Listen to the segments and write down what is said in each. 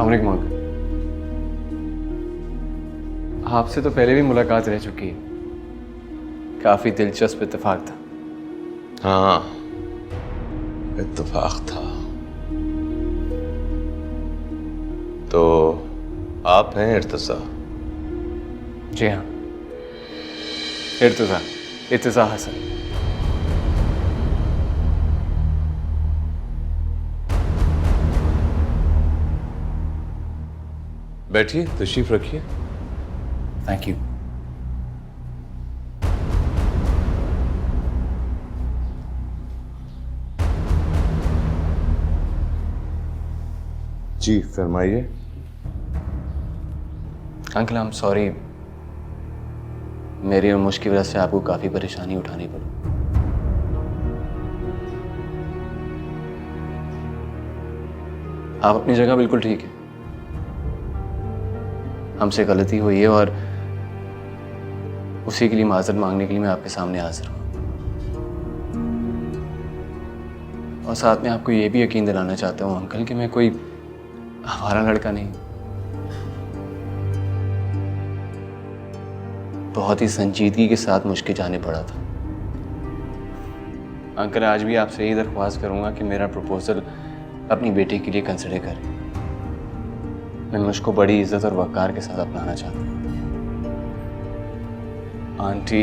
अस्सलाम वालेकुम अंकल। आपसे तो पहले भी मुलाकात रह चुकी है, काफी दिलचस्प इत्तेफाक था। हाँ, इत्तेफाक था। तो आप हैं इर्तिजा? जी हाँ, इर्तिजा, इर्तिजा हसन। बैठिए, तशरीफ रखिए। Thank you. जी फरमाइए। अंकल आई एम सॉरी, मेरी और मुश्क की वजह से आपको काफी परेशानी उठानी पड़ी। आप अपनी जगह बिल्कुल ठीक है, हमसे गलती हुई है और उसी के लिए माजरत मांगने के लिए मैं आपके सामने हाजिर हूँ। और साथ में आपको ये भी यकीन दिलाना चाहता हूँ अंकल कि मैं कोई आवारा लड़का नहीं, बहुत ही संजीदगी के साथ मुश्किल जाने पड़ा था। अंकल आज भी आपसे यही दरख्वास्त करूंगा कि मेरा प्रपोजल अपनी बेटी के लिए कंसिडर करें। मैं मुझको बड़ी इज्जत और वक़ार के साथ अपनाना चाहता हूँ। आंटी,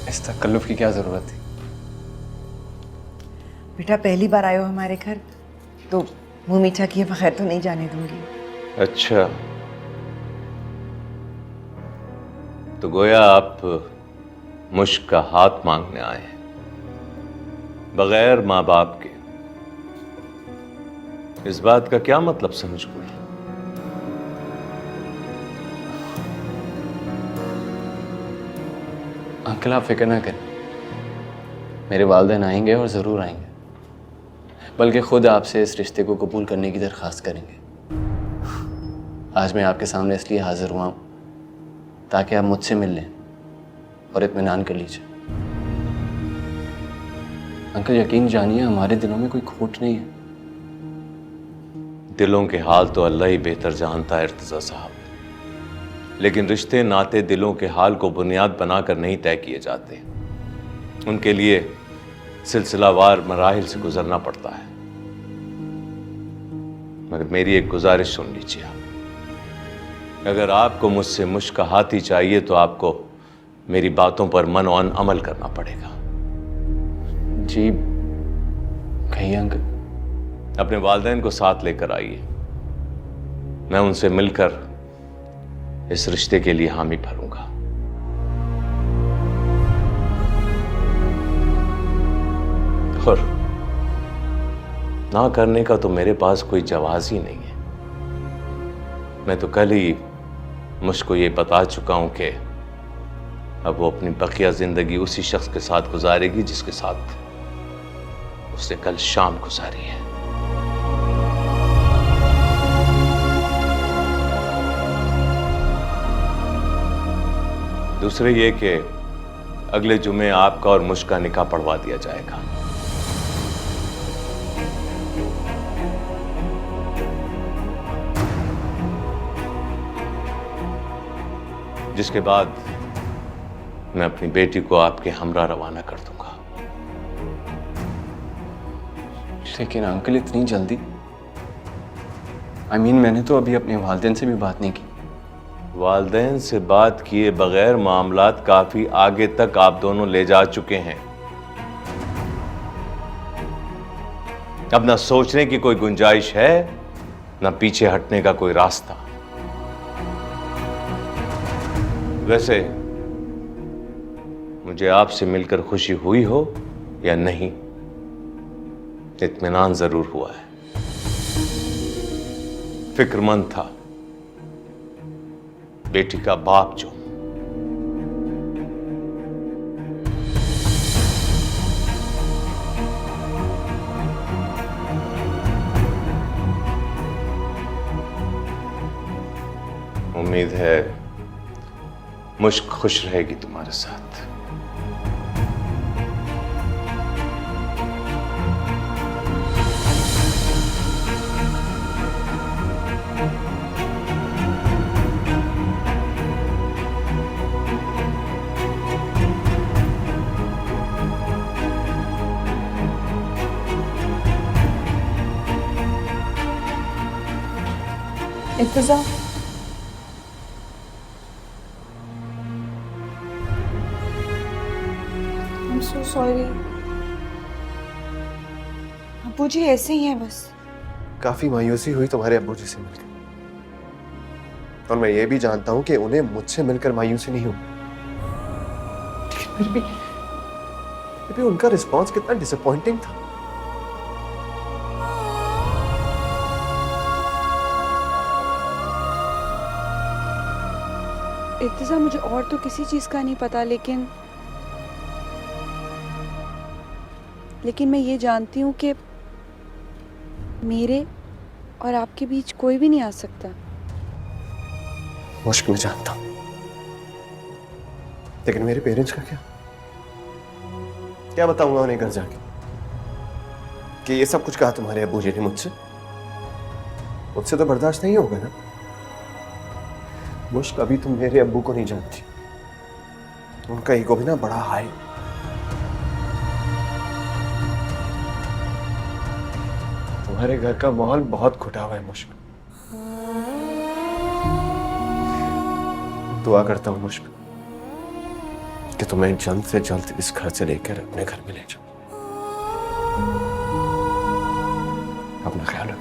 इस तकल्लुफ़ की क्या ज़रूरत थी? बेटा पहली बार आए हो हमारे घर, तो मुंह मीठा किए बगैर तो नहीं जाने दूंगी। अच्छा, तो गोया आप मुश्क का हाथ मांगने आए हैं बगैर माँ बाप के। इस बात का क्या मतलब समझ कोई? अंकल आप फिक्र ना करें, मेरे वालिदैन आएंगे और ज़रूर आएंगे, बल्कि खुद आपसे इस रिश्ते को कबूल करने की दरख्वास्त करेंगे। आज मैं आपके सामने इसलिए हाजिर हुआ हूँ ताकि आप मुझसे मिल लें और इत्मीनान कर लीजिए। अंकल यकीन जानिए, हमारे दिलों में कोई खोट नहीं है। दिलों के हाल तो अल्लाह ही बेहतर जानता है इर्तिजा साहब, लेकिन रिश्ते नाते दिलों के हाल को बुनियाद बनाकर नहीं तय किए जाते। उनके लिए सिलसिलावार मराहिल से गुजरना पड़ता है। मगर मेरी एक गुजारिश सुन लीजिए आप। अगर आपको मुझसे मुश्किल चाहिए तो आपको मेरी बातों पर मनोअन अमल करना पड़ेगा। जी कहिए अंकल। अपने वालिदैन को साथ लेकर आइए, मैं उनसे मिलकर इस रिश्ते के लिए हामी भरूंगा। और ना करने का तो मेरे पास कोई जवाज ही नहीं है। मैं तो कल ही मुझको ये बता चुका हूं कि अब वो अपनी बकिया जिंदगी उसी शख्स के साथ गुजारेगी जिसके साथ उसने कल शाम गुजारी है। दूसरे ये कि अगले जुमे आपका और मुझका निकाह पढ़वा दिया जाएगा। जिसके बाद मैं अपनी बेटी को आपके हमरा रवाना कर दूंगा। लेकिन अंकल इतनी जल्दी? मैंने तो अभी अपने वालिदैन से भी बात नहीं की। वालिदैन से बात किए बगैर मामलात काफी आगे तक आप दोनों ले जा चुके हैं। अब ना सोचने की कोई गुंजाइश है, ना पीछे हटने का कोई रास्ता। वैसे मुझे आपसे मिलकर खुशी हुई हो या नहीं, इत्मीनान जरूर हुआ है। फिक्रमंद था बेटी का बाप जो। उम्मीद है मुश्क खुश रहेगी तुम्हारे साथ। इत्तिजा, I'm so sorry. अब्बू जी ऐसे ही हैं बस। काफी मायूसी हुई तुम्हारे अब्बू जी से मिलकर, और मैं ये भी जानता हूं कि उन्हें मुझसे मिलकर मायूसी नहीं हुई, लेकिन फिर भी उनका रिस्पॉन्स कितना डिसअपॉइंटिंग था। इत्तिजा, मुझे और तो किसी चीज का नहीं पता, लेकिन मैं ये जानती हूँ कि मेरे और आपके बीच कोई भी नहीं आ सकता। मुश्क में जानता हूं, लेकिन मेरे पेरेंट्स का क्या बताऊंगा उन्हें घर जाके कि ये सब कुछ कहा तुम्हारे अब्बू जी ने मुझसे तो बर्दाश्त नहीं होगा ना। मुश्क, अभी तुम मेरे अब्बू को नहीं जानती, उनका ईगो भी ना बड़ा हाई। तुम्हारे घर का माहौल बहुत घुटा हुआ है मुश्क। दुआ करता हूं मुश्क कि तुम्हें जल्द से जल्द इस घर से लेकर अपने घर में ले जाओ। अपना ख्याल रखो।